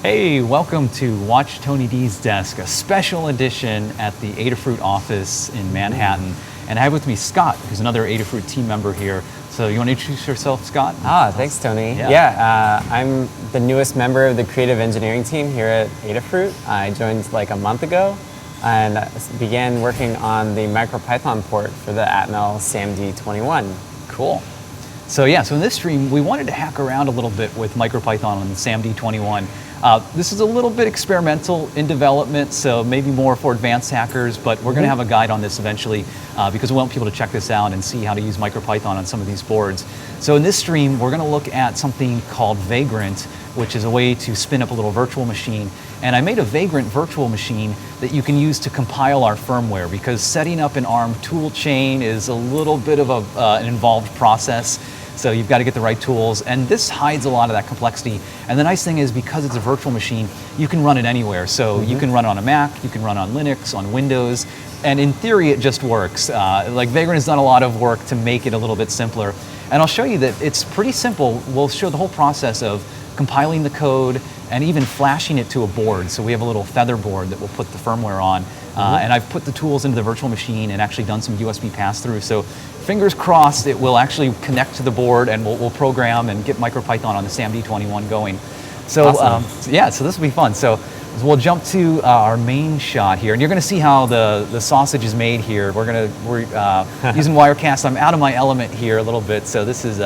Hey, welcome to Watch Tony D's Desk, a special edition at the Adafruit office in Manhattan. And I have with me Scott, who's another Adafruit team member here. So you want to introduce yourself, Scott? Thanks, Tony. Yeah. I'm the newest member of the creative engineering team here at Adafruit. I joined like a month ago and began working on the MicroPython port for the Atmel SAMD21. Cool. So in this stream, we wanted to hack around a little bit with MicroPython on the SAMD21. This is a little bit experimental in development, so maybe more for advanced hackers, but we're going to have a guide on this eventually because we want people to check this out and see how to use MicroPython on some of these boards. So in this stream, we're going to look at something called Vagrant, which is a way to spin up a little virtual machine. And I made a Vagrant virtual machine that you can use to compile our firmware, because setting up an ARM tool chain is a little bit of an involved process. So you've got to get the right tools, and this hides a lot of that complexity. And the nice thing is, because it's a virtual machine, you can run it anywhere. So you can run it on a Mac, you can run it on Linux, on Windows, and in theory it just works. Like Vagrant has done a lot of work to make it a little bit simpler. And I'll show you that it's pretty simple. We'll show the whole process of compiling the code and even flashing it to a board. So we have a little feather board that we'll put the firmware on. And I've put the tools into the virtual machine and actually done some USB pass-through. So fingers crossed it will actually connect to the board, and we'll program and get MicroPython on the SAMD21 going. So awesome. So this will be fun. So we'll jump to our main shot here, and you're going to see how the sausage is made here. We're using Wirecast. I'm out of my element here a little bit. So this is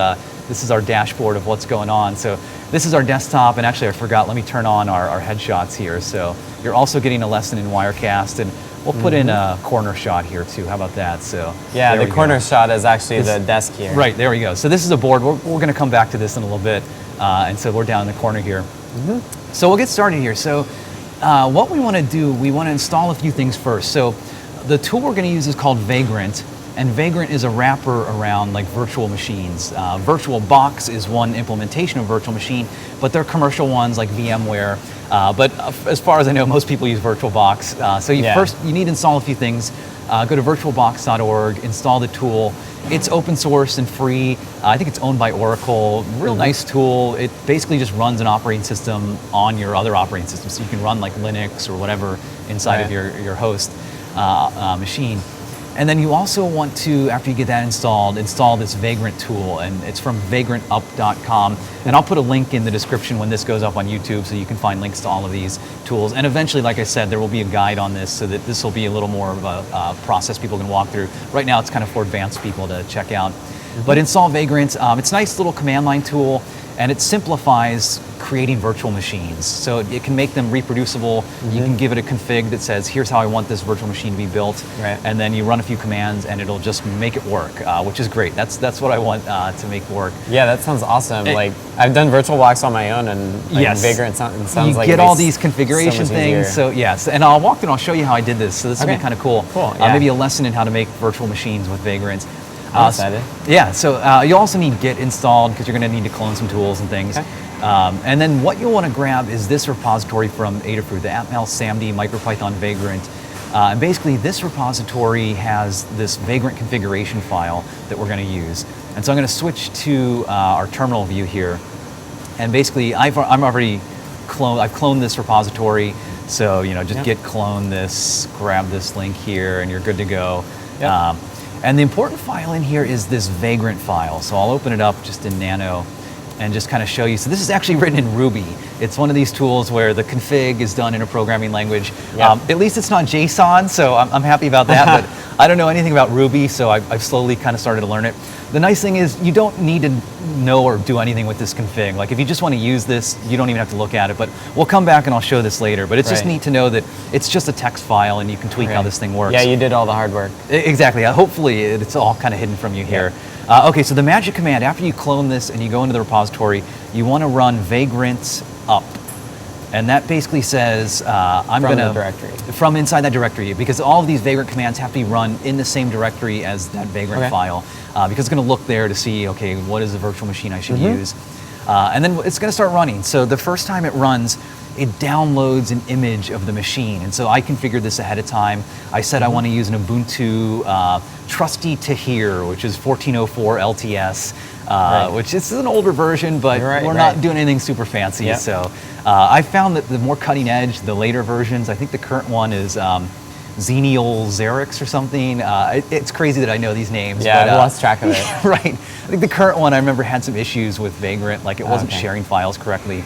our dashboard of what's going on. So this is our desktop, and actually I forgot, let me turn on our headshots here. So you're also getting a lesson in Wirecast, and we'll put in a corner shot here too. How about that? So yeah, the corner shot is actually the desk here. Right, there we go. So this is a board. We're going to come back to this in a little bit. And so we're down in the corner here. So we'll get started here. So what we want to do, we want to install a few things first. So the tool we're going to use is called Vagrant. And Vagrant is a wrapper around like virtual machines. VirtualBox is one implementation of virtual machine, but there are commercial ones like VMware. But as far as I know, most people use VirtualBox. So you need to install a few things. Go to virtualbox.org, install the tool. It's open source and free. I think it's owned by Oracle. Real nice tool. It basically just runs an operating system on your other operating system. So you can run like Linux or whatever inside of your host machine. And then you also want to, after you get that installed, install this Vagrant tool, and it's from vagrantup.com. And I'll put a link in the description when this goes up on YouTube, so you can find links to all of these tools. And eventually, like I said, there will be a guide on this, so that this will be a little more of a process people can walk through. Right now, it's kind of for advanced people to check out. But install Vagrant. It's a nice little command line tool, and it simplifies creating virtual machines. So it can make them reproducible. You can give it a config that says, here's how I want this virtual machine to be built. And then you run a few commands and it'll just make it work, which is great. That's what I want to make work. Yeah, that sounds awesome. Like I've done VirtualBox on my own, and Vagrant sounds you like get all these configuration so things. So yes, and I'll walk through and I'll show you how I did this. So this will be kind of cool. Maybe a lesson in how to make virtual machines with Vagrant. I'm excited. So you also need Git installed, because you're going to need to clone some tools and things. And then what you'll want to grab is this repository from Adafruit, the Atmel SAMD MicroPython Vagrant. And basically this repository has this Vagrant configuration file that we're going to use. And so I'm going to switch to our terminal view here. And basically I've cloned this repository. So just git clone this, grab this link here, and you're good to go. And the important file in here is this Vagrant file. So I'll open it up just in Nano and just kind of show you. So this is actually written in Ruby. It's one of these tools where the config is done in a programming language. At least it's not JSON, so I'm happy about that. But I don't know anything about Ruby, so I've slowly kind of started to learn it. The nice thing is you don't need to know or do anything with this config. Like if you just want to use this, you don't even have to look at it. But we'll come back and I'll show this later. But it's just neat to know that it's just a text file and you can tweak how this thing works. Yeah, you did all the hard work. Exactly. Hopefully it's all kind of hidden from you here. Okay, so the magic command, after you clone this and you go into the repository, you want to run vagrant up. And that basically says, I'm going to, from inside that directory, because all of these Vagrant commands have to be run in the same directory as that Vagrant file, because it's going to look there to see, okay, what is the virtual machine I should use? And then it's going to start running. So the first time it runs, it downloads an image of the machine. And so I configured this ahead of time. I said I want to use an Ubuntu Trusty to Hear, which is 1404 LTS, which is an older version, but we're not doing anything super fancy. Yep. So I found that the more cutting edge, the later versions, I think the current one is Xenial Xerix or something. It's crazy that I know these names. Yeah, but, I lost track of it. Right. I think the current one I remember had some issues with Vagrant, like it wasn't sharing files correctly.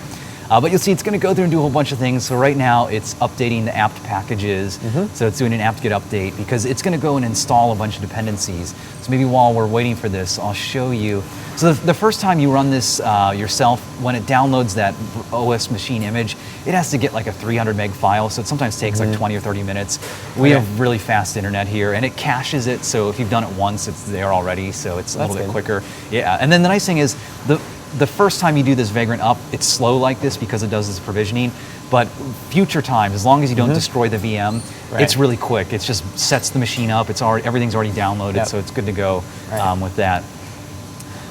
But you'll see it's going to go through and do a whole bunch of things. So right now it's updating the apt packages. So it's doing an apt-get update because it's going to go and install a bunch of dependencies. So maybe while we're waiting for this, I'll show you. So the first time you run this yourself, when it downloads that OS machine image, it has to get like a 300 meg file. So it sometimes takes like 20 or 30 minutes. We have really fast internet here, and it caches it. So if you've done it once, it's there already. So it's a little bit quicker. Yeah. And then the nice thing is the first time you do this Vagrant up, it's slow like this because it does this provisioning. But future times, as long as you don't destroy the VM, it's really quick. It just sets the machine up. Everything's already downloaded, so it's good to go with that.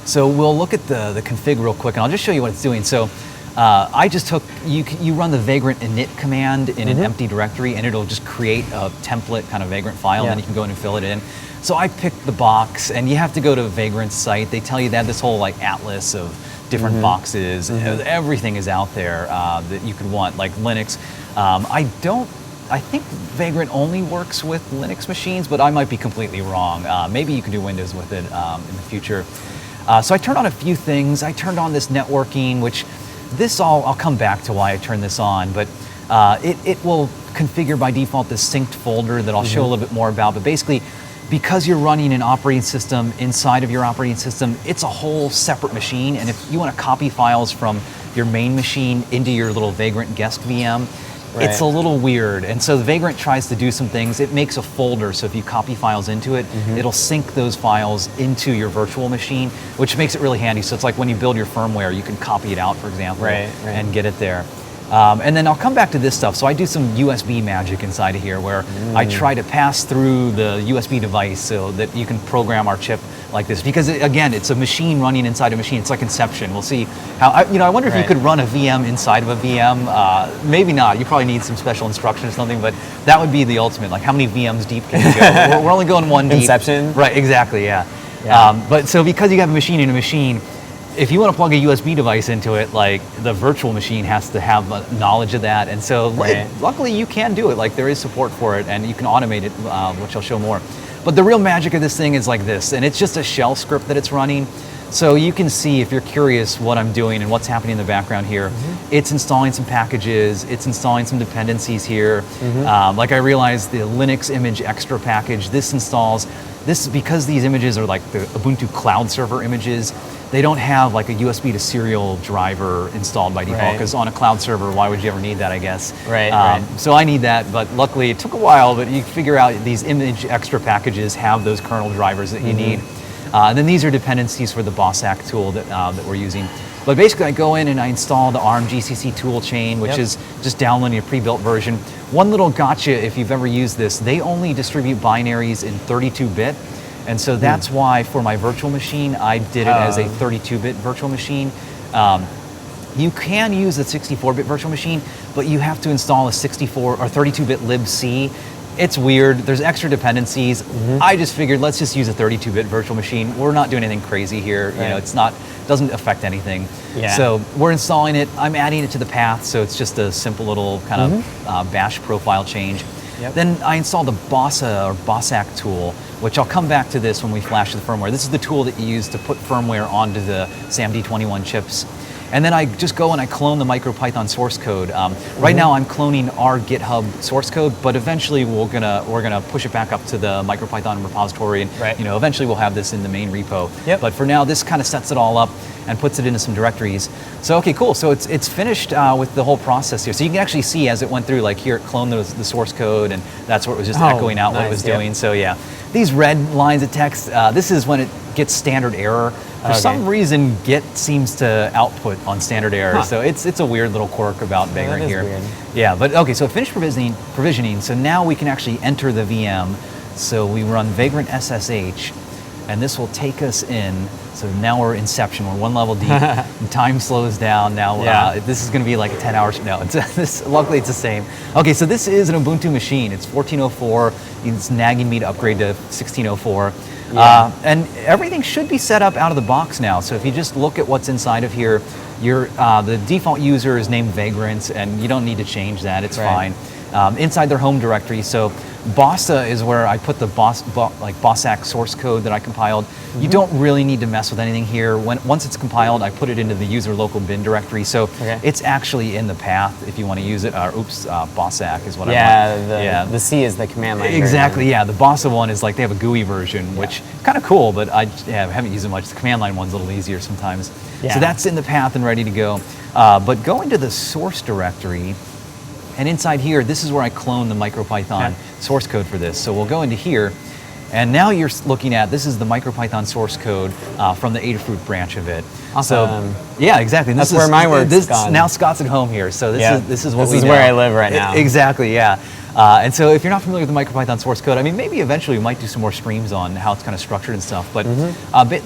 So we'll look at the config real quick, and I'll just show you what it's doing. So I just took, you run the vagrant init command in an empty directory, and it'll just create a template kind of vagrant file, and then you can go in and fill it in. So I picked the box, and you have to go to Vagrant's site. They tell you they have this whole like atlas of different boxes. Everything is out there that you could want, like Linux. I think Vagrant only works with Linux machines, but I might be completely wrong. Maybe you can do Windows with it in the future. So I turned on a few things. I turned on this networking, which I'll come back to why I turned this on, but it will configure by default this synced folder that I'll show a little bit more about. But basically, because you're running an operating system inside of your operating system, it's a whole separate machine. And if you want to copy files from your main machine into your little Vagrant guest VM, it's a little weird. And so the Vagrant tries to do some things. It makes a folder, so if you copy files into it, it'll sync those files into your virtual machine, which makes it really handy. So it's like when you build your firmware, you can copy it out, for example, and get it there. And then I'll come back to this stuff. So I do some USB magic inside of here where I try to pass through the USB device so that you can program our chip like this. Because again, it's a machine running inside a machine. It's like Inception. We'll see how, I wonder if you could run a VM inside of a VM. Maybe not. You probably need some special instruction or something, but that would be the ultimate. Like how many VMs deep can you go? We're only going one deep. Inception? Right, exactly, yeah. But so because you have a machine in a machine, if you want to plug a USB device into it, like the virtual machine has to have knowledge of that. And so luckily you can do it. Like there is support for it and you can automate it, which I'll show more. But the real magic of this thing is like this, and it's just a shell script that it's running. So you can see, if you're curious, what I'm doing and what's happening in the background here. It's installing some packages, it's installing some dependencies here. Like I realized the Linux image extra package, this installs, because these images are like the Ubuntu cloud server images, they don't have like a USB to serial driver installed by default, because on a cloud server, why would you ever need that, I guess? So I need that, but luckily it took a while, but you figure out these image extra packages have those kernel drivers that you need. And then these are dependencies for the BOSAC tool that we're using. But basically I go in and I install the ARM GCC tool chain, which is just downloading a pre-built version. One little gotcha, if you've ever used this, they only distribute binaries in 32-bit. And so that's why for my virtual machine, I did it as a 32-bit virtual machine. You can use a 64-bit virtual machine, but you have to install a 64 or 32-bit libc. It's weird. There's extra dependencies. I just figured let's just use a 32-bit virtual machine. We're not doing anything crazy here. You know, doesn't affect anything. So we're installing it. I'm adding it to the path, so it's just a simple little kind of bash profile change. Then I installed the BOSAC tool, which I'll come back to this when we flash the firmware. This is the tool that you use to put firmware onto the SAMD21 chips. And then I just go and I clone the MicroPython source code. Right now I'm cloning our GitHub source code, but eventually we're gonna push it back up to the MicroPython repository, and eventually we'll have this in the main repo. But for now, this kind of sets it all up and puts it into some directories. So okay, cool. So it's finished with the whole process here. So you can actually see as it went through, like here it cloned the source code, and that's where it was just echoing out what it was doing. So yeah, these red lines of text, this is when it gets standard error. For some reason, Git seems to output on standard error, so it's a weird little quirk about Vagrant here. Weird. Yeah, but okay, so finished provisioning, so now we can actually enter the VM. So we run Vagrant SSH, and this will take us in. So now we're Inception. We're one level deep. Time slows down. Now this is going to be like 10 hours from now. Luckily, it's the same. Okay, so this is an Ubuntu machine. It's 14.04. It's nagging me to upgrade to 16.04. And everything should be set up out of the box now. So if you just look at what's inside of here, the default user is named Vagrant, and you don't need to change that. It's fine. Inside their home directory, so Bossa is where I put the Bossack source code that I compiled. You don't really need to mess with anything here. Once it's compiled, I put it into the user local bin directory, so it's actually in the path if you want to use it. Bossack is what I want. The C is the command line Exactly, version. The Bossa one is like, they have a GUI version, which kind of cool, but I haven't used it much. The command line one's a little easier sometimes. So that's in the path and ready to go. But go into the source directory, and inside here, this is where I clone the MicroPython source code for this. So we'll go into here, and now you're looking at, this is the MicroPython source code from the Adafruit branch of it. Awesome. So, exactly. That's where my work's gone. Now Scott's at home here, so this is where I live right now. Exactly, and so if you're not familiar with the MicroPython source code, I mean, maybe eventually we might do some more streams on how it's kind of structured and stuff, but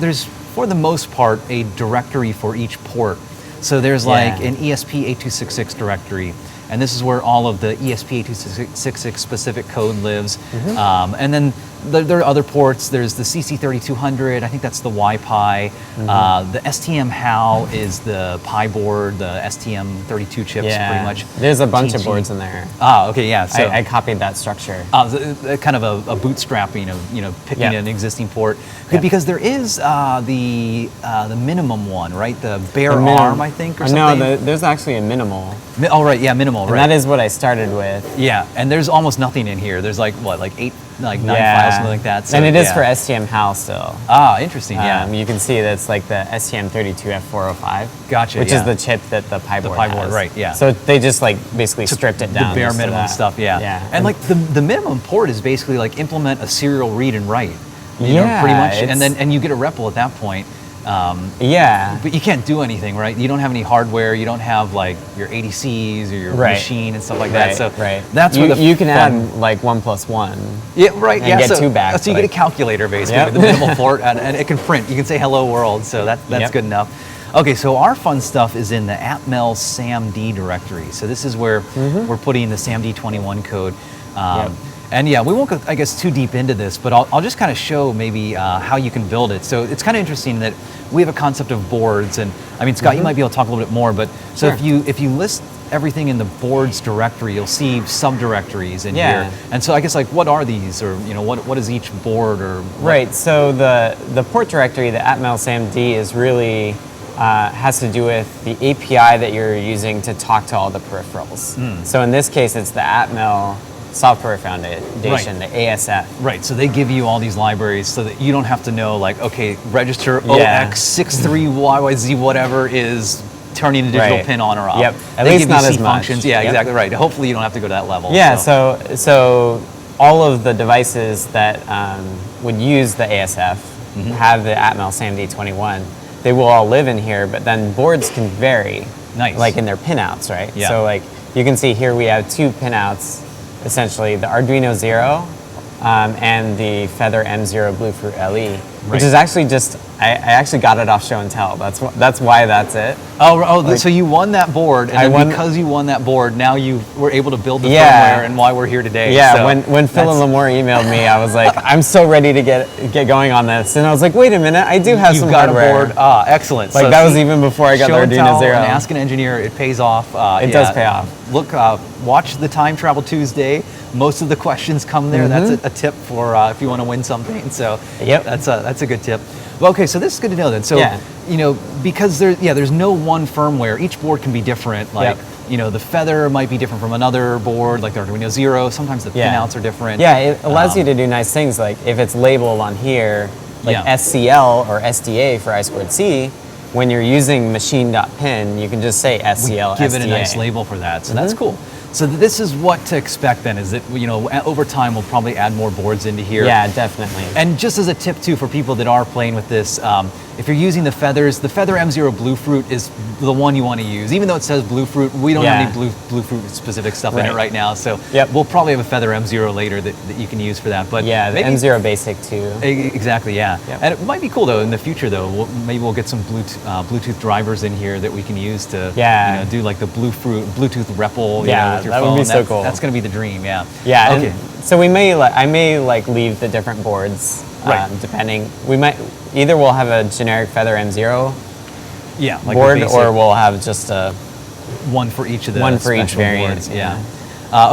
there's, for the most part, a directory for each port. So there's like an ESP8266 directory, and this is where all of the ESP8266 specific code lives. And then there are other ports. There's the CC3200, I think that's the YPi. The STM HAL is the Pi board, the STM32 chips pretty much. There's a bunch of boards in there. Okay, so I copied that structure. Kind of a bootstrapping of picking an existing port. Because there is the minimum one, right? The bare arm, I think, or something. No, there's actually a minimal. Minimal, and that is what I started with. Yeah, and there's almost nothing in here. There's like 9 files, something like that. So, and it is for STM HAL still. Interesting, You can see that's like the STM32F405. Gotcha, which is the chip that the Pi board has. Right, So they just basically stripped it down. The bare minimum stuff, And like the minimum port is basically like implement a serial read and write. You know, pretty much, and you get a REPL at that point. But you can't do anything, right? You don't have any hardware. You don't have like your ADCs or your machine and stuff like that. So that's where you can add like 1 + 1. And get 2 back. So you get a calculator basically with the minimal port, and it can print. You can say hello world. So that's good enough. Okay, so our fun stuff is in the Atmel SAMD directory. So this is where we're putting the SAMD21 code. And we won't go, I guess, too deep into this, but I'll just kind of show maybe how you can build it. So it's kind of interesting that we have a concept of boards, and I mean, Scott, you might be able to talk a little bit more, but so if you list everything in the boards directory, you'll see subdirectories in here. And so I guess, like, what are these, or what is each board, or So the port directory, the Atmel SAMD, is really has to do with the API that you're using to talk to all the peripherals. So in this case, it's the Atmel Software Foundation, the ASF. Right, so they give you all these libraries so that you don't have to know, like, okay, register OX63YYZ whatever is turning a digital pin on or off. At they least give not you as functions. much. Exactly right. Hopefully you don't have to go to that level. So all of the devices that would use the ASF have the Atmel SAMD21. They will all live in here, but then boards can vary. Like in their pinouts, right? So like you can see here we have 2 pinouts. Essentially, the Arduino Zero and the Feather M0 Bluefruit LE, which is actually just, I actually got it off show and tell. That's why that's it. So you won that board, and then because you won that board, now you were able to build the firmware and why we're here today. So when Phil and Lamore emailed me, I was like, I'm so ready to get going on this. And I was like, wait a minute, I do have some hardware. You've got a board. Excellent. Like, that was even before I got the Arduino Zero. And ask an engineer, it pays off. It does pay off. Look, watch the Time Travel Tuesday. Most of the questions come there. That's a tip for if you want to win something. So that's a good tip. Well, okay, so this is good to know then. So because there's no one firmware. Each board can be different. Like the Feather might be different from another board, like the Arduino Zero. Sometimes the pinouts are different. It allows you to do nice things, like if it's labeled on here, like SCL or SDA for I2C. When you're using machine.pin, you can just say SCL. Give it a nice label for that. So that's cool. So this is what to expect then, is that, over time we'll probably add more boards into here. Yeah, definitely. And just as a tip too for people that are playing with this, if you're using the feathers, the Feather M0 Bluefruit is the one you want to use. Even though it says Bluefruit, we don't have any Bluefruit specific stuff in it right now. So we'll probably have a Feather M0 later that you can use for that. But yeah, the M0 Basic too. Exactly, yeah. And it might be cool though in the future though. Maybe we'll get some Bluetooth drivers in here that we can use to do like the Bluetooth REPL. With your that phone. would be so cool. That's going to be the dream. Yeah. Yeah. Okay. So I may like leave the different boards. Depending, we'll have a generic Feather M0 board, or we'll have just a one for each of the one for each variant. Boards. Yeah.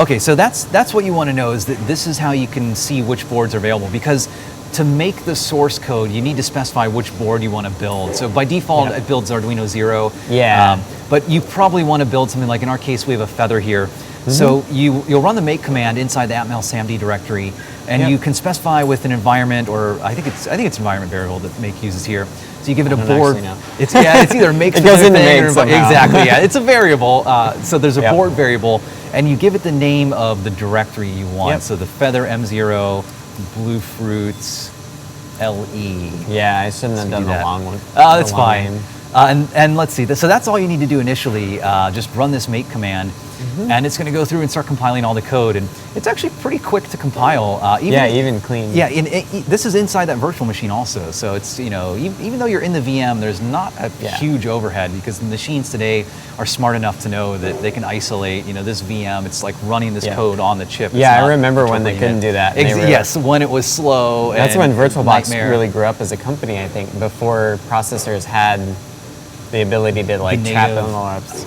Okay, so that's what you want to know, is that this is how you can see which boards are available, because to make the source code, you need to specify which board you want to build. So by default, it builds Arduino 0. Yeah. But you probably want to build something like, in our case, we have a Feather here. So you'll run the make command inside the Atmel SAMD directory, and you can specify with an environment, or I think it's environment variable that make uses here. So you give it a board. It's either make it goes into make or exactly. Yeah, it's a variable. So there's a board variable, and you give it the name of the directory you want. So the Feather M0 Bluefruits LE. Yeah, I shouldn't have done the long one. That's fine. And let's see. So that's all you need to do initially. Just run this make command. And it's going to go through and start compiling all the code, and it's actually pretty quick to compile. Even clean. Yeah, this is inside that virtual machine also, so it's even though you're in the VM, there's not a huge overhead, because the machines today are smart enough to know that they can isolate. This VM, it's like running this code on the chip. Yeah, I remember when they couldn't do that. Yes, when it was slow. That's when VirtualBox really grew up as a company, I think, before processors had the ability to like trap interrupts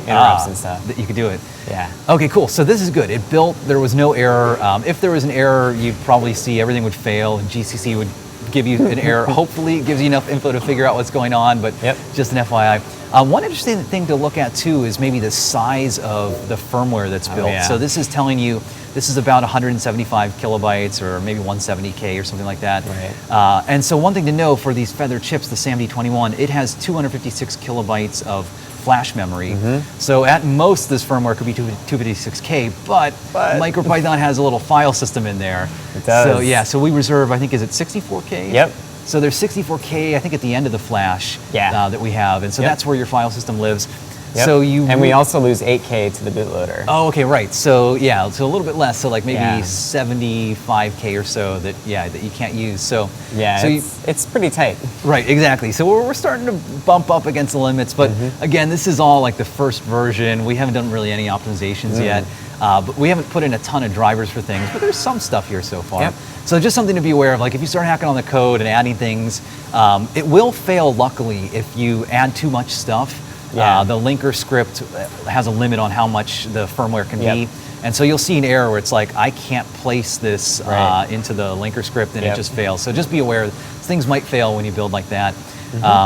and stuff. That you could do it. Yeah. Okay, cool. So this is good. It built, there was no error. If there was an error, you'd probably see everything would fail, and GCC would give you an error. Hopefully it gives you enough info to figure out what's going on, but just an FYI. One interesting thing to look at too is maybe the size of the firmware that's built. So this is telling you this is about 175 kilobytes, or maybe 170K or something like that. And so one thing to know for these Feather chips, the SAMD21, it has 256 kilobytes of flash memory. So at most this firmware could be 256K, but MicroPython has a little file system in there. It does. So we reserve, I think, is it 64K? Yep. So there's 64K, I think, at the end of the flash that we have, and so that's where your file system lives. So and we also lose 8K to the bootloader. Oh, okay, right. So so a little bit less. So like maybe 75K or so that you can't use. So it's pretty tight. Right, exactly. So we're starting to bump up against the limits, but again, this is all like the first version. We haven't done really any optimizations yet, but we haven't put in a ton of drivers for things. But there's some stuff here so far. So just something to be aware of. Like if you start hacking on the code and adding things, it will fail. Luckily, if you add too much stuff. The linker script has a limit on how much the firmware can be. And so you'll see an error where it's like, I can't place this into the linker script, and it just fails. So just be aware, things might fail when you build like that.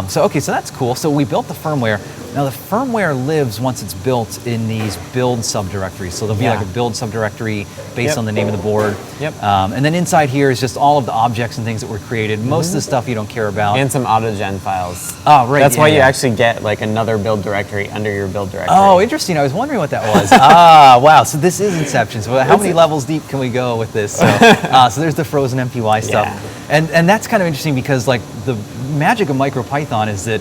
So that's cool. So we built the firmware. Now the firmware lives, once it's built, in these build subdirectories. So there'll be like a build subdirectory based on the name of the board. And then inside here is just all of the objects and things that were created. Most of the stuff you don't care about. And some autogen files. Oh, right. That's why you actually get like another build directory under your build directory. Oh, interesting. I was wondering what that was. Wow. So this is Inception. So how many levels deep can we go with this? So, so there's the frozen MPY stuff. And that's kind of interesting, because like the magic of MicroPython is that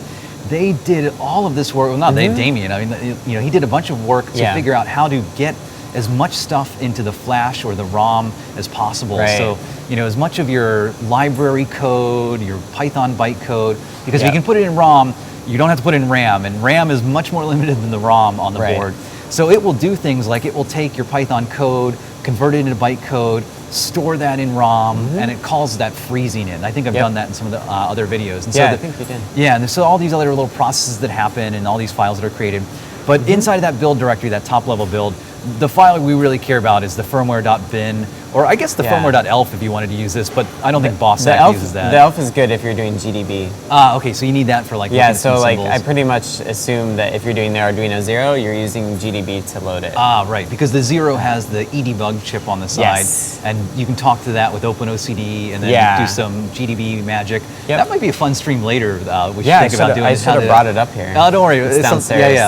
they did all of this work. Well, not they, Damien. I mean, he did a bunch of work to figure out how to get as much stuff into the flash or the ROM as possible. So, as much of your library code, your Python bytecode, because if you can put it in ROM, you don't have to put it in RAM, and RAM is much more limited than the ROM on the board. So it will do things like it will take your Python code, convert it into bytecode, store that in ROM, and it calls that freezing in. I think I've done that in some of the other videos. And so I think you did. Yeah, and so all these other little processes that happen, and all these files that are created. But inside of that build directory, that top level build, the file we really care about is the firmware.bin, or I guess the firmware.elf if you wanted to use this, but I don't think BossAck uses that. The elf is good if you're doing GDB. Okay, so you need that for like so like I pretty much assume that if you're doing the Arduino 0, you're using GDB to load it. Right, because the 0 has the edebug chip on the side, and you can talk to that with OpenOCD and then do some GDB magic. That might be a fun stream later. We should think about doing. I should have brought it up here. Oh, don't worry, it's downstairs.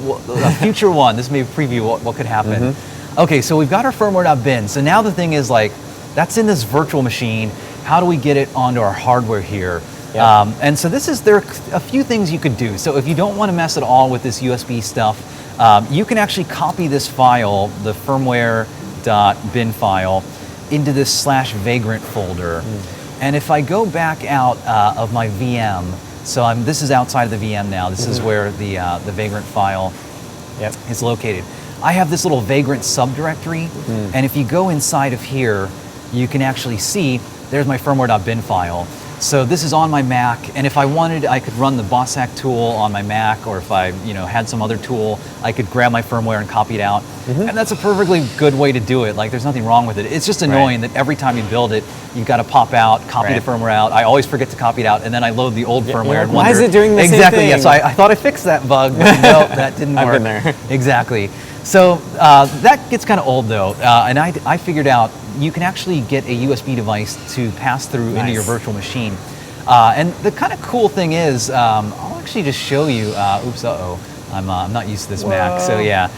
A future one. This may preview what could happen. Okay, so we've got our firmware.bin. So now the thing is, like, that's in this virtual machine. How do we get it onto our hardware here? Yep. And so there are a few things you could do. So if you don't want to mess at all with this USB stuff, you can actually copy this file, the firmware.bin file, into this /vagrant folder. And if I go back out of my VM, so this is outside of the VM now. This is where the vagrant file is located. I have this little vagrant subdirectory, and if you go inside of here, you can actually see there's my firmware.bin file. So this is on my Mac, and if I wanted, I could run the Bossack tool on my Mac, or if I had some other tool, I could grab my firmware and copy it out. And that's a perfectly good way to do it. Like, there's nothing wrong with it. It's just annoying that every time you build it, you've got to pop out, copy the firmware out. I always forget to copy it out, and then I load the old firmware and wonder, why is it doing the same exactly, thing? Yeah, so I thought I fixed that bug, but no, that didn't work. I've been there. Exactly. So that gets kind of old though, and I figured out you can actually get a USB device to pass through into your virtual machine. And the kind of cool thing is, I'll actually just show you, I'm not used to this Mac, so yeah.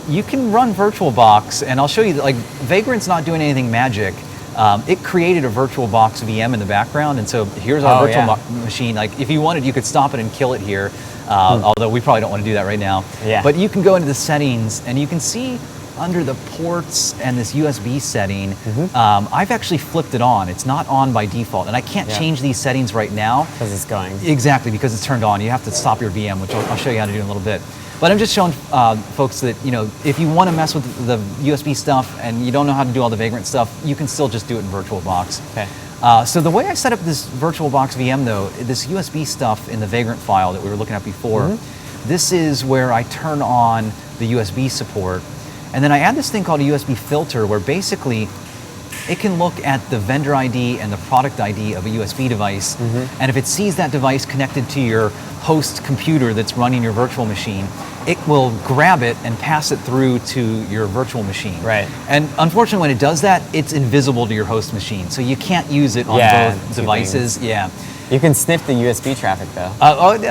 You can run VirtualBox, and I'll show you that, like, Vagrant's not doing anything magic. It created a VirtualBox VM in the background, and so here's our virtual machine. Like, if you wanted, you could stop it and kill it here, although we probably don't want to do that right now. Yeah. But you can go into the settings, and you can see under the ports and this USB setting, I've actually flipped it on. It's not on by default, and I can't change these settings right now. Because it's going. Exactly, because it's turned on. You have to stop your VM, which I'll show you how to do in a little bit. But I'm just showing folks that, if you want to mess with the USB stuff and you don't know how to do all the Vagrant stuff, you can still just do it in VirtualBox. Okay. So the way I set up this VirtualBox VM, though, this USB stuff in the Vagrant file that we were looking at before, this is where I turn on the USB support. And then I add this thing called a USB filter, where basically it can look at the vendor ID and the product ID of a USB device. And if it sees that device connected to your host computer that's running your virtual machine, it will grab it and pass it through to your virtual machine. Right. And unfortunately, when it does that, it's invisible to your host machine. So you can't use it on both devices. Yeah. You can sniff the USB traffic, though.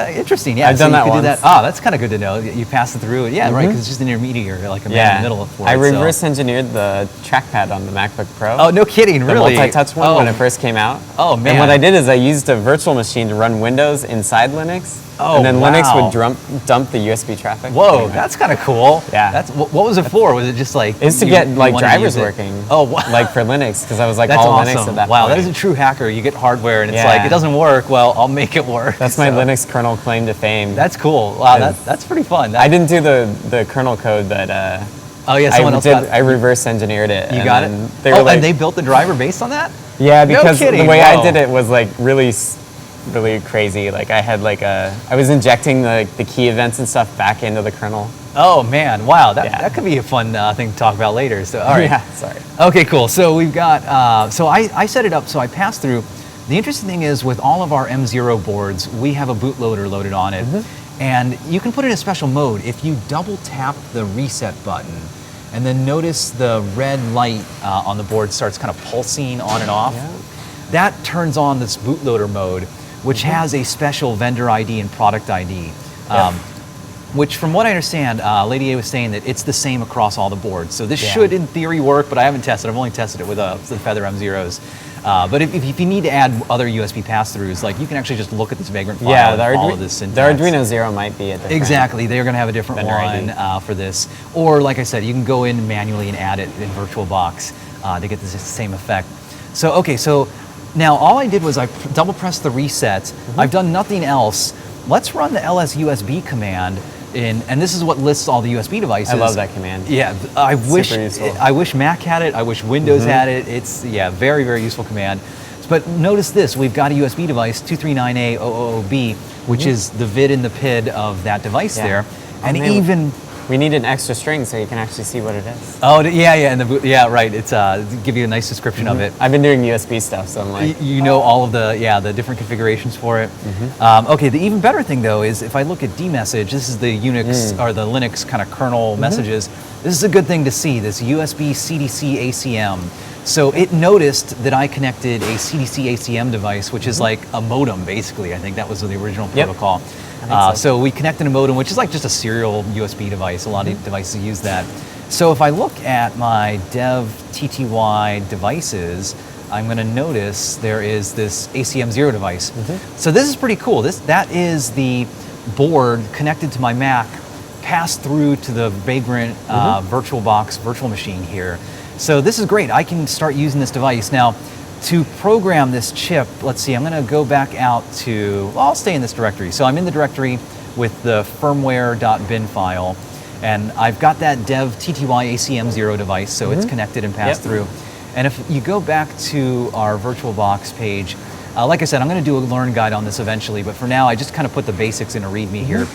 Interesting. Yeah, I've done that once. Do that. Oh, that's kind of good to know. You pass it through it. Yeah, right, because it's just an intermediary, like a man in the middle for it. I reverse engineered the trackpad on the MacBook Pro. Oh, no kidding, really? The multi-touch one when it first came out. Oh, man. And what I did is I used a virtual machine to run Windows inside Linux. Oh, and then Linux would dump the USB traffic. Whoa, that's kind of cool. Yeah. What was it for? Was it just like... It's to get like drivers working. Oh, wow. Like for Linux, because I was like that's all awesome. Linux at that point. Wow, that is a true hacker. You get hardware and it's like, it doesn't work. Well, I'll make it work. That's my Linux kernel claim to fame. That's cool. Wow, that's pretty fun. I didn't do the kernel code, but someone else got it. I reverse engineered it. You got it? And they built the driver based on that? Yeah, because no kidding. The way I did it was like really crazy. Like I had I was injecting the key events and stuff back into the kernel. Oh man, wow, that could be a fun thing to talk about later. So all right. Yeah, sorry. Okay, cool. So we've got, so I set it up so I pass through. The interesting thing is with all of our M0 boards, we have a bootloader loaded on it. And you can put it in a special mode. If you double tap the reset button and then notice the red light on the board starts kind of pulsing on and off, that turns on this bootloader mode, which has a special vendor ID and product ID. Which, from what I understand, Lady A was saying that it's the same across all the boards. So this should, in theory, work, but I haven't tested. I've only tested it with the Feather M0s. But if you need to add other USB pass-throughs, like you can actually just look at this Vagrant file and follow this syntax. The Arduino Zero might be a different. Exactly, they're going to have a different one for this. Or, like I said, you can go in manually and add it in VirtualBox to get the same effect. So, okay, so now all I did was I double pressed the reset. I've done nothing else. Let's run the LSUSB command. And this is what lists all the USB devices. I love that command. Yeah, I wish Mac had it. I wish Windows had it. It's very, very useful command. But notice this: we've got a USB device 239A000B, which is the vid and the PID of that device there, and even. We need an extra string so you can actually see what it is. Oh, and right. It's give you a nice description of it. I've been doing USB stuff, so I'm like... You know all of the different configurations for it. Okay, the even better thing, though, is if I look at dmessage, this is the Unix or the Linux kind of kernel messages. This is a good thing to see, this USB CDC ACM. So it noticed that I connected a CDC ACM device, which is like a modem, basically. I think that was the original protocol. So we connected a modem, which is like just a serial USB device. A lot of devices use that. So if I look at my dev TTY devices, I'm going to notice there is this ACM0 device. So this is pretty cool. That is the board connected to my Mac, passed through to the Vagrant VirtualBox virtual machine here. So this is great. I can start using this device. Now, to program this chip, let's see, I'm going to go back out to, well, I'll stay in this directory. So I'm in the directory with the firmware.bin file, and I've got that dev TTY ACM0 device, so it's connected and passed through. And if you go back to our VirtualBox page, like I said, I'm going to do a learn guide on this eventually, but for now, I just kind of put the basics in a README here.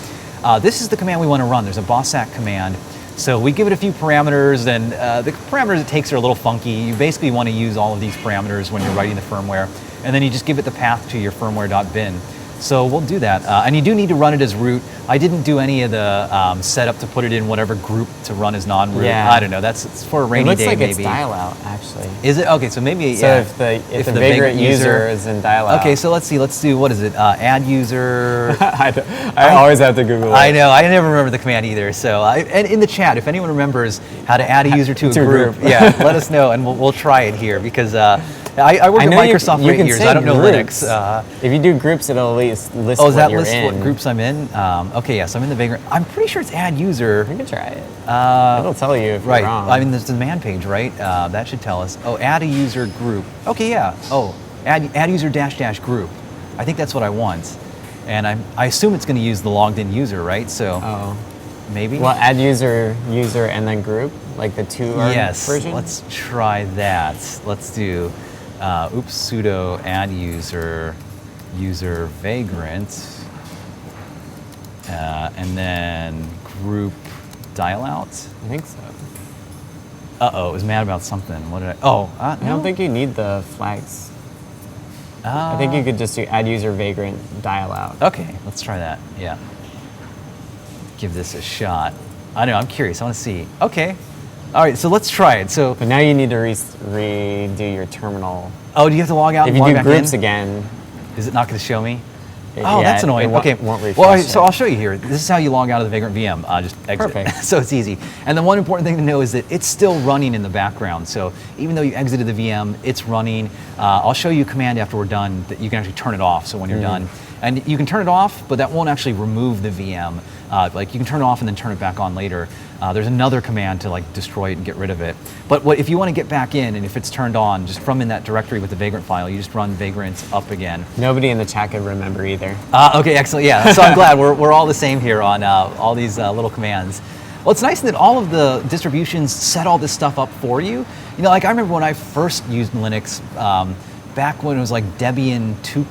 This is the command we want to run. There's a bossack command. So we give it a few parameters, and the parameters it takes are a little funky. You basically want to use all of these parameters when you're writing the firmware, and then you just give it the path to your firmware.bin. So we'll do that. And you do need to run it as root. I didn't do any of the setup to put it in whatever group to run as non-root. Yeah. I don't know. It's for a rainy day, maybe. It looks like it's dial out, actually. Is it? Okay, so maybe, so if the Vagrant user is in dial out. Okay, so let's see. Let's do, what is it? Add user. I always have to Google it. I know. I never remember the command either. So, and in the chat, if anyone remembers how to add a user to a group, yeah, let us know, and we'll try it here, because I work at Microsoft for 8 years. I don't know groups. Linux. If you do groups, it'll at least list Oh, is that what list you're in. what groups I'm in? Okay, yes, I'm in the Vagrant. I'm pretty sure it's add user. You can try it. It'll tell you if you're wrong. I mean, there's the demand page, right? That should tell us. Oh, add a user group. Okay, yeah. Oh, add user dash group. I think that's what I want. And I assume it's going to use the logged in user, right? So maybe? Well, add user, and then group, like the 2R version? Yes, let's try that. Let's do sudo add user vagrant, and then group dial out. I think so. It was mad about something. What did I? I don't think you need the flags. I think you could just do add user vagrant dial out. Okay, let's try that. Yeah. Give this a shot. I know, I'm curious. I want to see. Okay. All right, so let's try it. So, but now you need to redo your terminal. Oh, do you have to log out? If and you log do back groups in? again, is it not going to show me? Yeah, that's annoying. Won't Okay. refresh So I'll show you here. This is how you log out of the Vagrant VM. Just exit. Perfect. So it's easy. And the one important thing to know is that it's still running in the background. So even though you exited the VM, it's running. I'll show you a command after we're done that you can actually turn it off. So when you're done, and you can turn it off, but that won't actually remove the VM. Like you can turn it off and then turn it back on later. There's another command to like destroy it and get rid of it. But if you want to get back in, and if it's turned on, just from in that directory with the Vagrant file, you just run vagrant up again. Nobody in the chat could remember either. Okay, excellent. Yeah, so I'm glad we're all the same here on all these little commands. Well, it's nice that all of the distributions set all this stuff up for you. You know, like I remember when I first used Linux back when it was like Debian 2.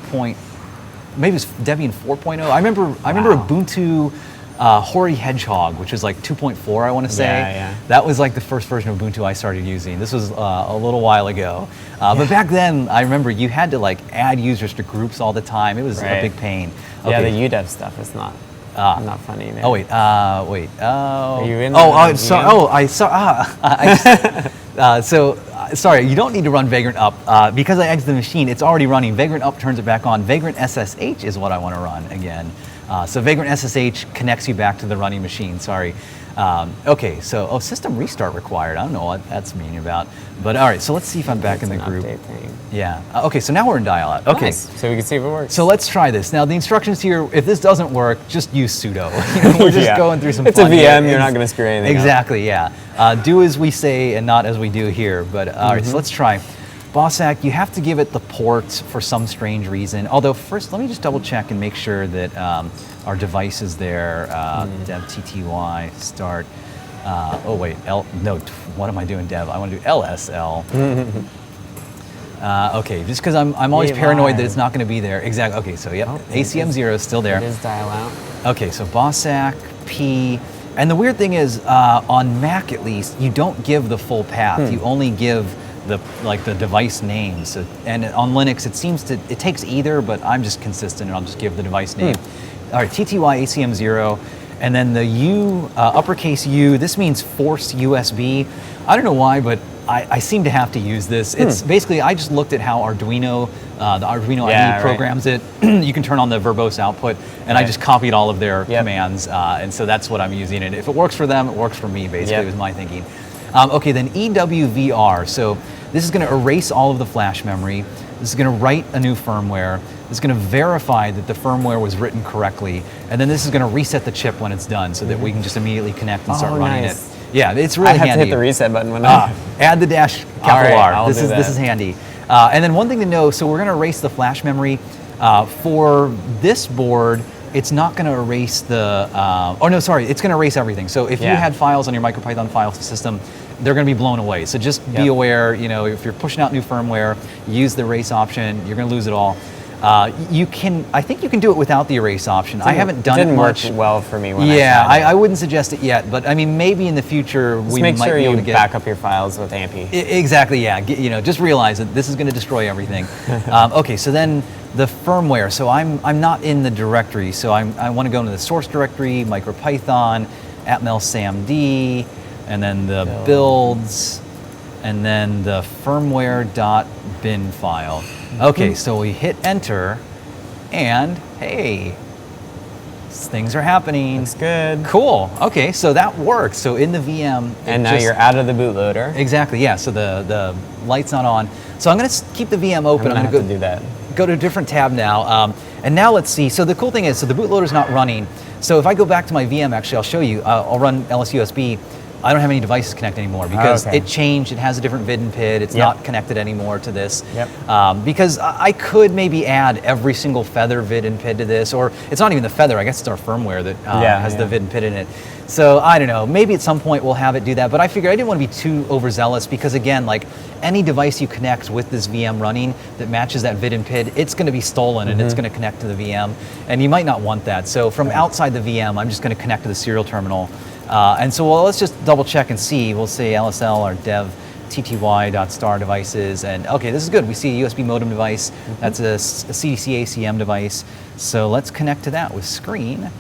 Maybe it was Debian 4.0. I remember Ubuntu. Hoary Hedgehog, which is like 2.4, I want to say. Yeah. That was like the first version of Ubuntu I started using. This was a little while ago. But back then, I remember you had to like add users to groups all the time. It was a big pain. Okay. Yeah, the UDEV stuff is not funny. Man. Oh, wait. Are you in I saw. Sorry, you don't need to run Vagrant up. Because I exited the machine, it's already running. Vagrant up turns it back on. Vagrant SSH is what I want to run again. So Vagrant SSH connects you back to the running machine, sorry. Okay, so, system restart required. I don't know what that's meaning about. But all right, so let's see if I'm back in the group. Update thing. Yeah, okay, so now we're in dial-out. Okay. Nice. So we can see if it works. So let's try this. Now the instructions here, if this doesn't work, just use sudo. We're just going through some It's fun a VM, here. you're not going to screw anything Exactly, yeah. Do as we say and not as we do here. But all right, so let's try. Bossack, you have to give it the port for some strange reason. Although first, let me just double check and make sure that our device is there. Dev TTY start. What am I doing, Dev? I want to do LSL. Okay, just because I'm always paranoid that it's not going to be there. Exactly. Okay, so ACM0 is still there. It is dial out. Okay, so Bossack P. And the weird thing is, on Mac at least, you don't give the full path. You only give the device name. So, and on Linux, it takes either, but I'm just consistent and I'll just give the device name. All right, TTY ACM0, and then the U, uppercase U, this means force USB. I don't know why, but I seem to have to use this. It's basically, I just looked at how Arduino, the Arduino IDE programs it. You can turn on the verbose output, and I just copied all of their commands, and so that's what I'm using. And if it works for them, it works for me, basically, was my thinking. Okay, then EWVR. So this is going to erase all of the flash memory. This is going to write a new firmware. This is going to verify that the firmware was written correctly. And then this is going to reset the chip when it's done so that we can just immediately connect and start running it. Yeah, it's really handy. I have to hit the reset button when I... Add the dash capital R. This is handy. And then one thing to know, so we're going to erase the flash memory. For this board, it's not going to erase the, it's going to erase everything. So if you had files on your MicroPython file system, they're going to be blown away. So just be aware, if you're pushing out new firmware, use the erase option, you're going to lose it all. I think you can do it without the erase option. I haven't done it much. Didn't work well for me when I wouldn't suggest it yet, but I mean, maybe in the future we might be able to get... back up your files with AMP. Exactly, yeah. Just realize that this is going to destroy everything. Okay, so then the firmware. So I'm not in the directory, so I want to go into the source directory, MicroPython, Atmel SAMD, and then the builds, and then the firmware.bin file. Okay, so we hit enter, and hey, things are happening. That's good. Cool. Okay, so that works. So in the VM, and now you're out of the bootloader. Exactly. Yeah. So the light's not on. So I'm going to keep the VM open. I'm going to do that. Go to a different tab now. And now let's see. So the cool thing is, so the bootloader's not running. So if I go back to my VM, actually, I'll show you. I'll run LSUSB. I don't have any devices connected anymore because it changed. It has a different vid and PID. It's not connected anymore to this. Because I could maybe add every single Feather vid and PID to this, or it's not even the Feather. I guess it's our firmware that has the vid and PID in it. So I don't know. Maybe at some point we'll have it do that. But I figured I didn't want to be too overzealous because again, like any device you connect with this VM running that matches that vid and PID, it's going to be stolen and it's going to connect to the VM, and you might not want that. So from outside the VM, I'm just going to connect to the serial terminal. And so let's just double check and see. We'll say LSL or dev tty.star devices, and okay, this is good. We see a USB modem device. That's a CDC ACM device. So let's connect to that with screen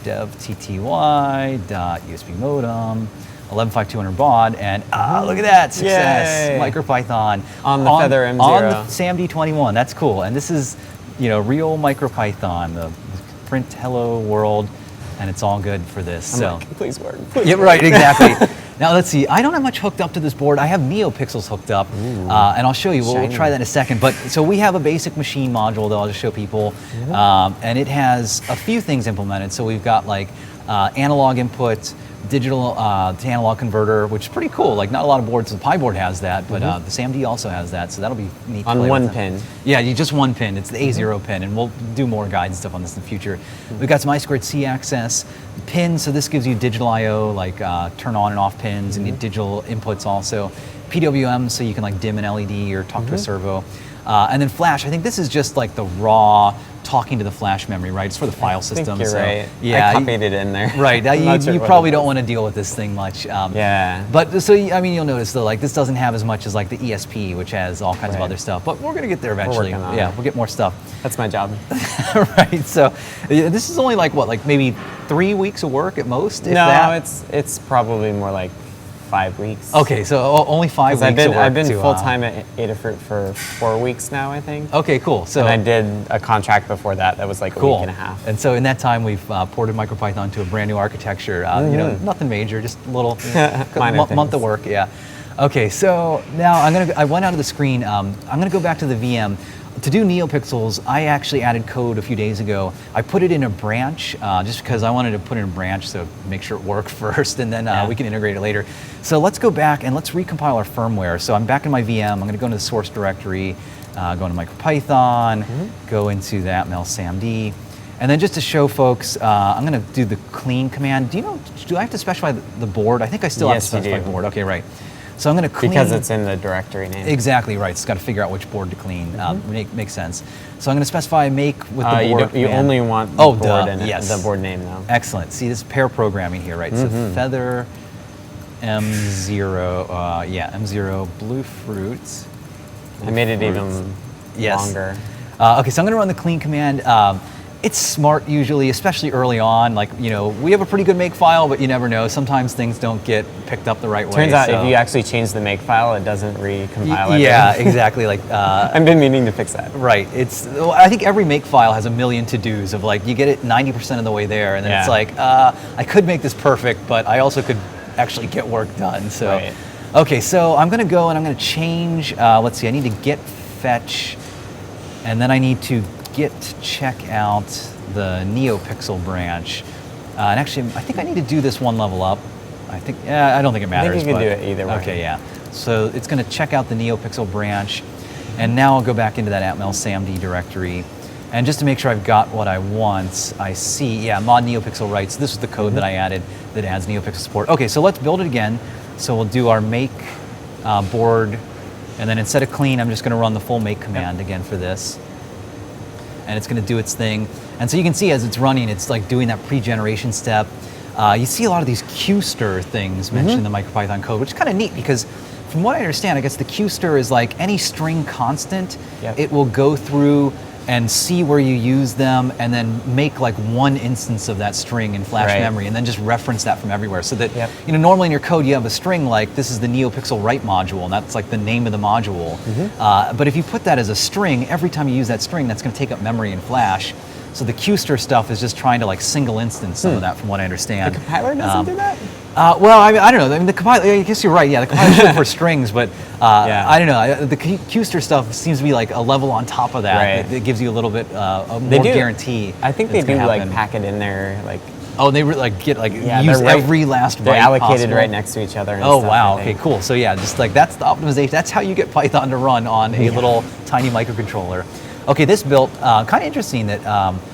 dev tty.usb modem 115200 baud, and look at that, success. Yay. MicroPython on the Feather M0 on the SAMD21. That's cool. And this is real MicroPython, the print hello world. And it's all good for this. Please work. Yeah, right, exactly. Now let's see. I don't have much hooked up to this board. I have NeoPixels hooked up, and I'll show you. We'll try that in a second. But so we have a basic machine module that I'll just show people, and it has a few things implemented. So we've got like analog input, digital to analog converter, which is pretty cool. Like not a lot of boards. The Pi board has that, but the SAMD also has that, so that'll be neat. On one pin. Yeah, you just one pin. It's the A0 pin, and we'll do more guides and stuff on this in the future. We've got some I2C access pins, so this gives you digital I/O, like turn on and off pins, and digital inputs also. PWM, so you can like dim an LED or talk to a servo. And then flash. I think this is just like the raw talking to the flash memory, right? It's for the file system. I think you're right. Yeah, I copied it in there. Right. You probably don't want to deal with this thing much. But so I mean, you'll notice though, like this doesn't have as much as like the ESP, which has all kinds of other stuff. But we're gonna get there eventually. We'll get more stuff. That's my job. Right. So this is only like what, like maybe 3 weeks of work at most? If that? It's probably more like 5 weeks. Okay, so only 5 weeks. I've been full time at Adafruit for 4 weeks now, I think. Okay, cool. So and I did a contract before that. That was like a week and a half. And so in that time, we've ported MicroPython to a brand new architecture. Nothing major, just a little month of work. Yeah. Okay, so now I went out of the screen. I'm gonna go back to the VM. To do NeoPixels, I actually added code a few days ago. I put it in a branch just because I wanted to put it in a branch to make sure it worked first, and then we can integrate it later. So let's go back and let's recompile our firmware. So I'm back in my VM. I'm going to go into the source directory, go into MicroPython, go into the Atmel SAMD, and then just to show folks, I'm going to do the clean command. Do I have to specify the board? I think I still have to specify the board. Okay, right. So I'm going to clean. Because it's in the directory name. Exactly right. It's got to figure out which board to clean. Makes sense. So I'm going to specify make with the board. You only want the board in it, the board name though. Excellent. See, this is pair programming here, right? So Feather M0, M0 Blue Fruit. I made it even longer. Okay, so I'm going to run the clean command. It's smart usually, especially early on. Like, we have a pretty good make file, but you never know. Sometimes things don't get picked up the right way. Turns out if you actually change the make file, it doesn't recompile it. Yeah, exactly. Like I've been meaning to fix that. Right. I think every make file has a million to-dos of like, you get it 90% of the way there, and then it's like, I could make this perfect, but I also could actually get work done. So, Right. okay, so I'm gonna go and I'm gonna change, let's see, I need to git fetch, and then I need to git check out the NeoPixel branch. And actually, I think I need to do this one level up. I think, yeah, I don't think it matters. I think you can but- do it either way. Okay, yeah. So it's gonna check out the NeoPixel branch, and now I'll go back into that Atmel SAMD directory. And just to make sure I've got what I want, I see, yeah, mod NeoPixel writes. This is the code that I added that adds NeoPixel support. Okay, so let's build it again. So we'll do our make board, and then instead of clean, I'm just gonna run the full make command again for this. And it's gonna do its thing. And so you can see as it's running, it's like doing that pre-generation step. You see a lot of these QStir things mentioned in the MicroPython code, which is kind of neat because from what I understand, I guess the QStir is like any string constant, it will go through and see where you use them and then make like one instance of that string in flash memory and then just reference that from everywhere. So that, you know, normally in your code you have a string like this is the NeoPixel write module and that's like the name of the module. But if you put that as a string, every time you use that string, that's gonna take up memory in flash. So the QStir stuff is just trying to like single instance some of that from what I understand. The compiler doesn't do that? Well, I don't know. I mean, the compiler, I guess you're right. Yeah, the compiler should for strings, but I don't know. The QStir stuff seems to be like a level on top of that. It gives you a little bit more guarantee. I think they do like pack it in there, like. Oh, they like get like use every last byte. They're allocated possible. right next to each other. And oh stuff, wow. Okay, cool. So yeah, just like that's the optimization. That's how you get Python to run on a little tiny microcontroller. Okay, this built, kind of interesting that,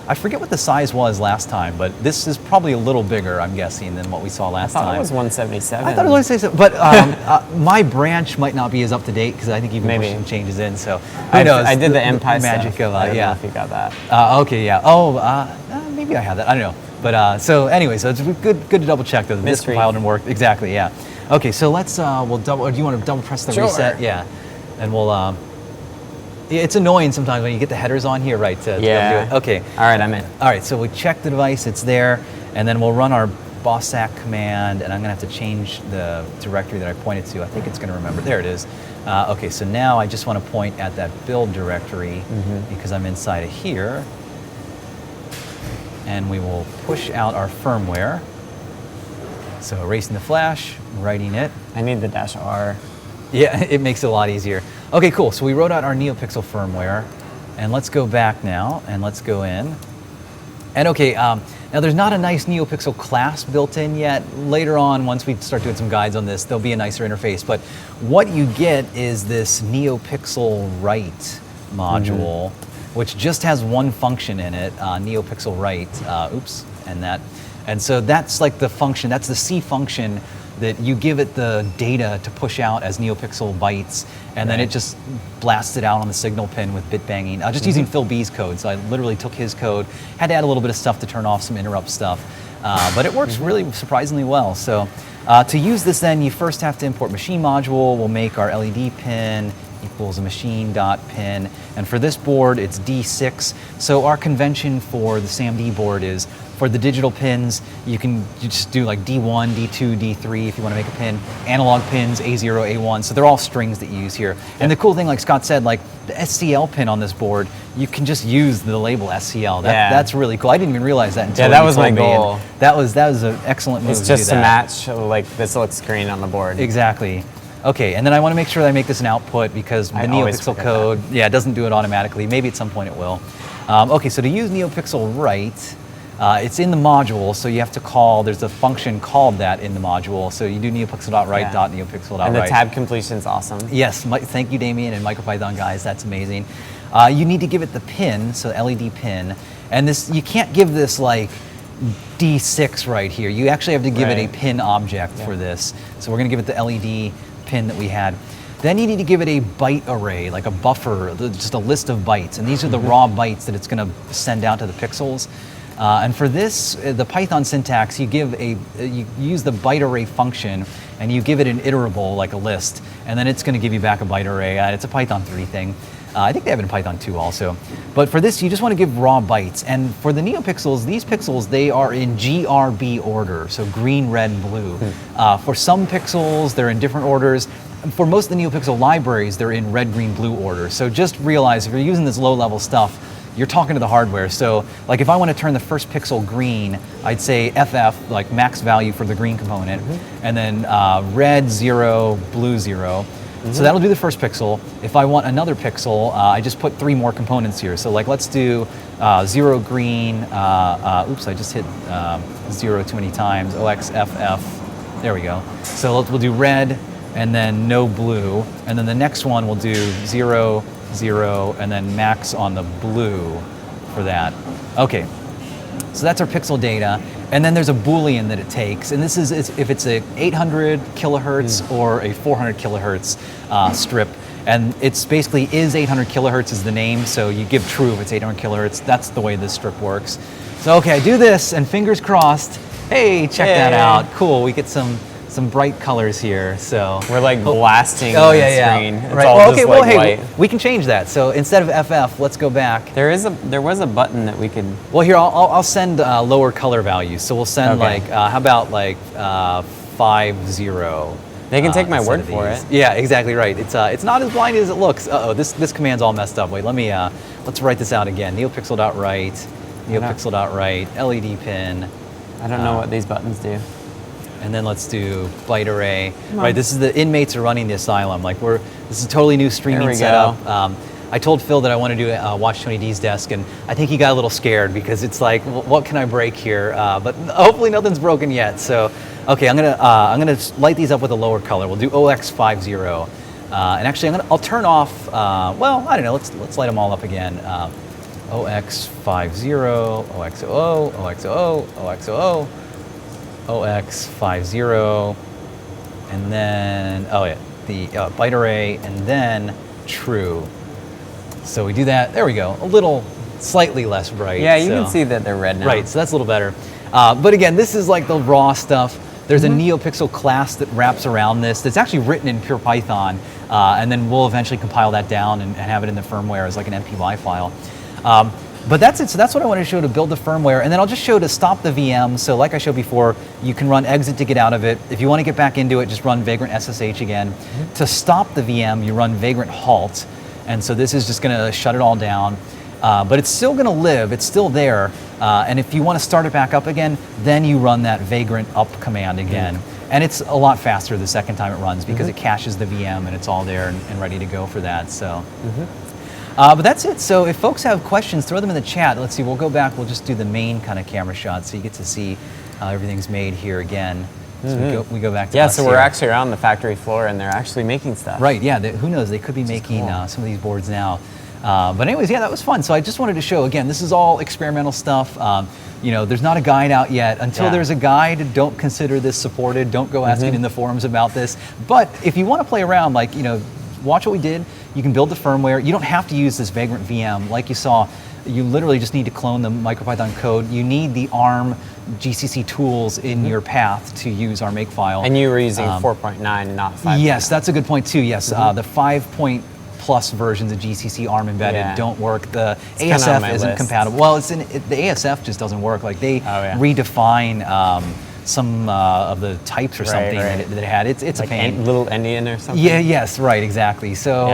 I forget what the size was last time, but this is probably a little bigger, I'm guessing, than what we saw last time. I thought it was 177. I thought it was 177, but my branch might not be as up to date because I think you've been pushing some changes in, so who knows? I did the MPy magic stuff. of, I don't know if you got that. Okay, yeah. Oh, maybe I have that, I don't know. But, so anyway, so it's good to double check that this compiled and worked. Exactly, yeah. Okay, so let's, we'll double, or do you want to double press the reset? Yeah, and we'll, it's annoying sometimes when you get the headers on here, right? To be able to do it. Okay. All right, I'm in. All right, so we check the device, it's there, and then we'll run our bossack command, and I'm gonna have to change the directory that I pointed to. I think it's gonna remember, there it is. Okay, so now I just wanna point at that build directory because I'm inside of here. And we will push out our firmware. So erasing the flash, writing it. I need the -R. Yeah, it makes it a lot easier. Okay, cool. So we wrote out our NeoPixel firmware, and let's go back now, and let's go in. And okay, now there's not a nice NeoPixel class built in yet. Later on, once we start doing some guides on this, there'll be a nicer interface. But what you get is this NeoPixel write module, which just has one function in it, NeoPixel write. Oops, and that. And so that's like the function. That's the C function that you give it the data to push out as NeoPixel bytes, and then it just blasts it out on the signal pin with bit banging. Just using Phil B's code, so I literally took his code, had to add a little bit of stuff to turn off some interrupt stuff, but it works really surprisingly well. So to use this then, you first have to import machine module. We'll make our LED pin equals a machine.pin, and for this board, it's D6. So our convention for the SAMD board is for the digital pins, you just do like D1, D2, D3 if you want to make a pin. Analog pins, A0, A1, so they're all strings that you use here. And the cool thing, like Scott said, like the SCL pin on this board, you can just use the label SCL. That's really cool. I didn't even realize that until that was my goal. That was an excellent move. It's just to match like this looks green on the board. Exactly. Okay, and then I want to make sure that I make this an output because the NeoPixel code, it doesn't do it automatically. Maybe at some point it will. Okay, so to use NeoPixel write, it's in the module, so you have to call, there's a function called that in the module. So you do neopixel.write.neopixel.write. And the tab completion's awesome. Yes, thank you, Damien and MicroPython guys, that's amazing. You need to give it the pin, so LED pin. And this, you can't give this like D6 right here. You actually have to give it a pin object for this. So we're gonna give it the LED pin that we had. Then you need to give it a byte array, like a buffer, just a list of bytes. And these are the raw bytes that it's gonna send out to the pixels. And for this, the Python syntax, you use the byte array function and you give it an iterable, like a list, and then it's gonna give you back a byte array. It's a Python 3 thing. I think they have it in Python 2 also. But for this, you just wanna give raw bytes. And for the NeoPixels, these pixels, they are in GRB order, so green, red, blue. For some pixels, they're in different orders. For most of the NeoPixel libraries, they're in red, green, blue order. So just realize if you're using this low-level stuff, you're talking to the hardware. So like if I want to turn the first pixel green, I'd say FF, like max value for the green component, and then red 0, blue 0. So that'll do the first pixel. If I want another pixel, I just put 3 more components here. So like let's do 0 green, oops, I just hit 0 too many times, OXFF, there we go. So we'll do red, and then no blue, and then the next one we'll do 0, 0, and then max on the blue for that. Okay, so that's our pixel data, and then there's a Boolean that it takes, and this is if it's a 800 kilohertz or a 400 kilohertz strip, and it's basically is 800 kilohertz is the name, so you give true if it's 800 kilohertz. That's the way this strip works. So okay, I do this, and fingers crossed. Hey, check that out. Cool, we get some bright colors here. So we're like blasting the screen. It's right. all Well, just okay, like well, white. hey, we can change that. So instead of FF, let's go back. There was a button that we could. Well, here I'll send lower color values. So we'll send like how about like 50. They can take my word for it. Yeah, exactly right. It's not as blind as it looks. This command's all messed up. Wait, let me let's write this out again. Neopixel.write, neopixel.write, LED pin. I don't know what these buttons do. And then let's do byte array. Right, this is the inmates are running the asylum. Like this is a totally new streaming setup. I told Phil that I want to do Watch 20D's desk, and I think he got a little scared because it's like, what can I break here? But hopefully nothing's broken yet. So, okay, I'm gonna light these up with a lower color. We'll do OX50, and actually I'll turn off. Well, I don't know. Let's light them all up again. OX50, OXOO, OXOO, OXOO. OX50, and then, the byte array, and then true. So we do that, there we go, a little, slightly less bright. Yeah, you can see that they're red now. Right, so that's a little better. But again, this is like the raw stuff. There's a NeoPixel class that wraps around this that's actually written in pure Python, and then we'll eventually compile that down and have it in the firmware as like an MPY file. But that's it, so that's what I wanted to show to build the firmware, and then I'll just show to stop the VM. So like I showed before, you can run exit to get out of it. If you want to get back into it, just run vagrant SSH again. To stop the VM, you run vagrant halt, and so this is just gonna shut it all down. But it's still gonna live, it's still there, and if you want to start it back up again, then you run that vagrant up command again. And it's a lot faster the second time it runs because it caches the VM and it's all there and ready to go for that, so. But that's it. So if folks have questions, throw them in the chat. Let's see, we'll go back, we'll just do the main kind of camera shot so you get to see how everything's made here again. So we go back to us so we're here. actually around the factory floor and they're actually making stuff. Right, yeah, who knows, they could be making some of these boards now. But anyways, yeah, that was fun. So I just wanted to show, again, this is all experimental stuff. You know, there's not a guide out yet. Until there's a guide, don't consider this supported. Don't go asking in the forums about this. But if you want to play around, like, you know, watch what we did. You can build the firmware. You don't have to use this vagrant VM. Like you saw, you literally just need to clone the MicroPython code. You need the ARM GCC tools in your path to use our makefile. And you were using 4.9, not 5. Yes, that's a good point too. Yes, the 5. Plus versions of GCC ARM embedded don't work. The ASF isn't compatible. Well, the ASF just doesn't work. Like they redefine some of the types or something that it had. It's like a pain. Little endian or something? Yeah, yes, right, exactly. So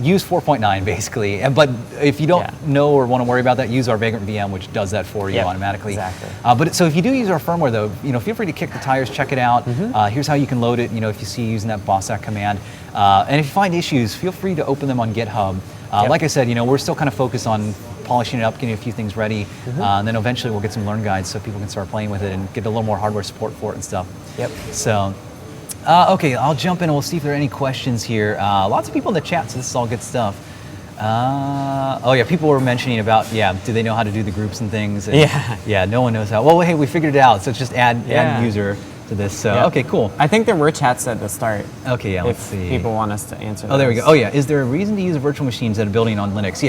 use 4.9 basically. But if you don't know or want to worry about that, use our Vagrant VM, which does that for you automatically. Exactly. So if you do use our firmware though, you know, feel free to kick the tires, check it out. Here's how you can load it, you know, if you see using that bossack command. And if you find issues, feel free to open them on GitHub. Like I said, you know, we're still kind of focused on polishing it up, getting a few things ready, and then eventually we'll get some learn guides so people can start playing with it and get a little more hardware support for it and stuff. So, okay, I'll jump in and we'll see if there are any questions here. Lots of people in the chat, so this is all good stuff. Oh yeah, people were mentioning about, do they know how to do the groups and things? And yeah, no one knows how. Well, hey, we figured it out, so it's just add user to this. So, okay, cool. I think there were chats at the start. Okay, yeah, let's see. People want us to answer there we go. Oh yeah, is there a reason to use a virtual machine instead of building on Linux?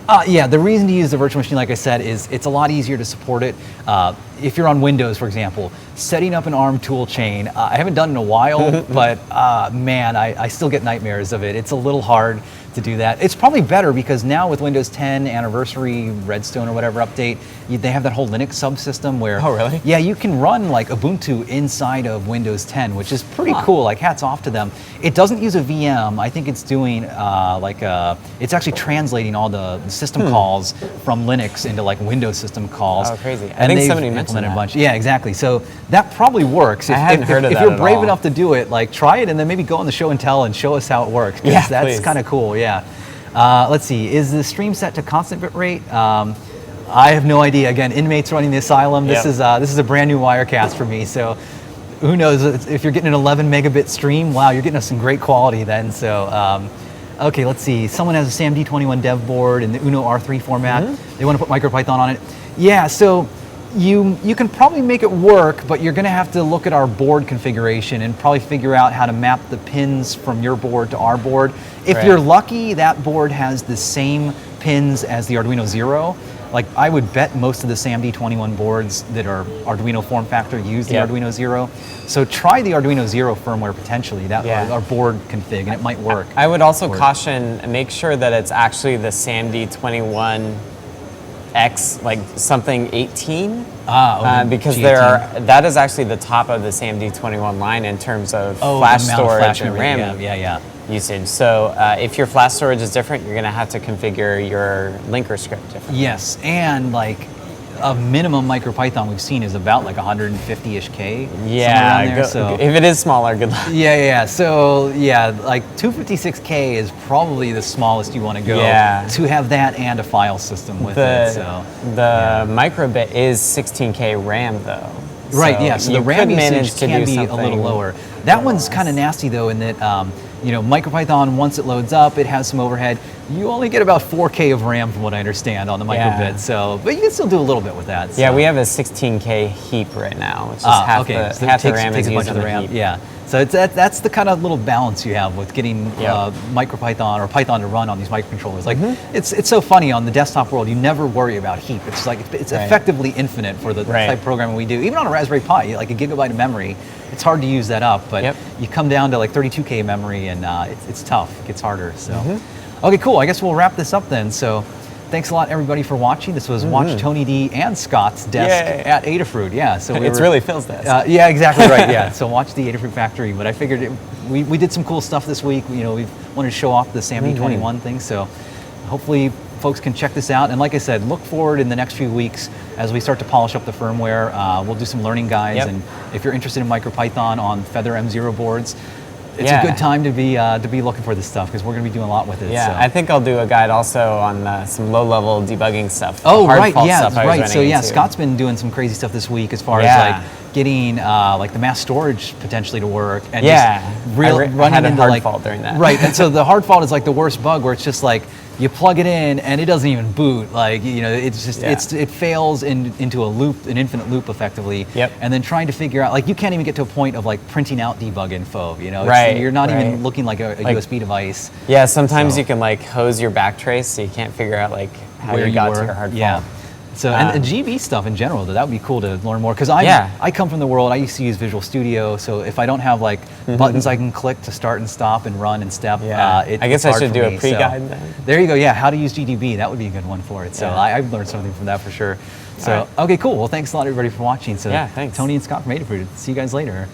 The reason to use the virtual machine, like I said, is it's a lot easier to support it. If you're on Windows, for example, setting up an ARM tool chain, I haven't done it in a while, but man, I still get nightmares of it. It's a little hard to do that. It's probably better because now with Windows 10 Anniversary Redstone or whatever update, they have that whole Linux subsystem where Oh, really? yeah, you can run like Ubuntu inside of Windows 10, which is pretty cool. Like hats off to them. It doesn't use a VM. I think it's doing it's actually translating all the system calls from Linux into like Windows system calls. Oh, crazy. I And think they've somebody mentioned implemented a that. bunch. Yeah, exactly. So that probably works. I hadn't heard of if that you're at brave all. enough to do it, like try it and then maybe go on the show and tell and show us how it works. 'Cause Yeah, that's please. kind of cool. Yeah. Let's see. Is the stream set to constant bit rate? I have no idea. Again, inmates running the asylum. This Yep. is a brand new Wirecast for me. So who knows if you're getting an 11 megabit stream? Wow, you're getting us some great quality then. So. Okay, let's see. Someone has a SAMD21 dev board in the Uno R3 format. They want to put MicroPython on it. Yeah, so you can probably make it work, but you're going to have to look at our board configuration and probably figure out how to map the pins from your board to our board. If Right. you're lucky, that board has the same pins as the Arduino Zero. Like I would bet most of the SAMD21 boards that are Arduino form factor use the Yep. Arduino Zero. So try the Arduino Zero firmware potentially, that Yeah. our board config, and it might work. I would also Or- caution, make sure that it's actually the SAMD21X, like something 18. Because G18. that is actually the top of the SAMD21 line in terms of Oh, flash the amount of storage flash and memory, RAM yeah. usage. So if your flash storage is different, you're going to have to configure your linker script differently. Yes, and like a minimum MicroPython we've seen is about like 150-ish K. Yeah, somewhere around there, so. if it is smaller, good luck. Yeah. So yeah, like 256K is probably the smallest you want to go Yeah. to have that and a file system with it. So The microbit is 16K RAM though. right, yeah. So the you RAM could manage usage to can do be a something little lower. That one's kind of nasty though, in that MicroPython, once it loads up, it has some overhead. You only get about 4K of RAM from what I understand on the microbit. Yeah. So, but you can still do a little bit with that. So. Yeah, we have a 16K heap right now, which is half okay. So half it the RAM takes is a bunch used of on the the RAM. heap. Yeah. So that's the kind of little balance you have with getting Yep. MicroPython or Python to run on these microcontrollers. Like it's so funny on the desktop world. You never worry about heap. It's like it's Right. effectively infinite for the Right. type of programming we do. Even on a Raspberry Pi, like a gigabyte of memory, it's hard to use that up. But Yep. you come down to like 32K memory, and it's tough. It gets harder. So okay, cool. I guess we'll wrap this up then. So. Thanks a lot, everybody, for watching. This was Watch Tony D and Scott's desk Yay. at Adafruit. Yeah, so It's really Phil's desk. yeah, exactly right. Yeah, so watch the Adafruit factory. But I figured we did some cool stuff this week. We wanted to show off the SAMD21 thing. So hopefully folks can check this out. And like I said, look forward in the next few weeks as we start to polish up the firmware. We'll do some learning guides. Yep. And if you're interested in MicroPython on Feather M0 boards, it's Yeah. a good time to be looking for this stuff because we're going to be doing a lot with it. Yeah, so. I think I'll do a guide also on some low-level debugging stuff. Oh, hard right, fault yeah, stuff I was right. So running yeah, into. Scott's been doing some crazy stuff this week as far Yeah. as like getting like the mass storage potentially to work and Yeah, just I running had a into hard like fault during that. Right, and so the hard fault is like the worst bug where it's just like you plug it in and it doesn't even boot. Like it's just Yeah. it fails into a loop, an infinite loop effectively. Yep. And then trying to figure out like you can't even get to a point of like printing out debug info. Right, You're not even right. looking like a Like- USB device. Yeah, sometimes So- you can like hose your backtrace so you can't figure out like how Where you you got were. to your hard Yeah. fault. So and GB stuff in general, that would be cool to learn more because I come from the world. I used to use Visual Studio, so if I don't have like buttons I can click to start and stop and run and step, Yeah. I guess it's I hard should for do a me. pre-guide then. There you go. Yeah, how to use GDB. That would be a good one for it. So Yeah. I've learned something from that for sure. So All right. okay, cool. Well, thanks a lot everybody for watching. So Yeah, thanks. Tony and Scott from Adafruit. See you guys later.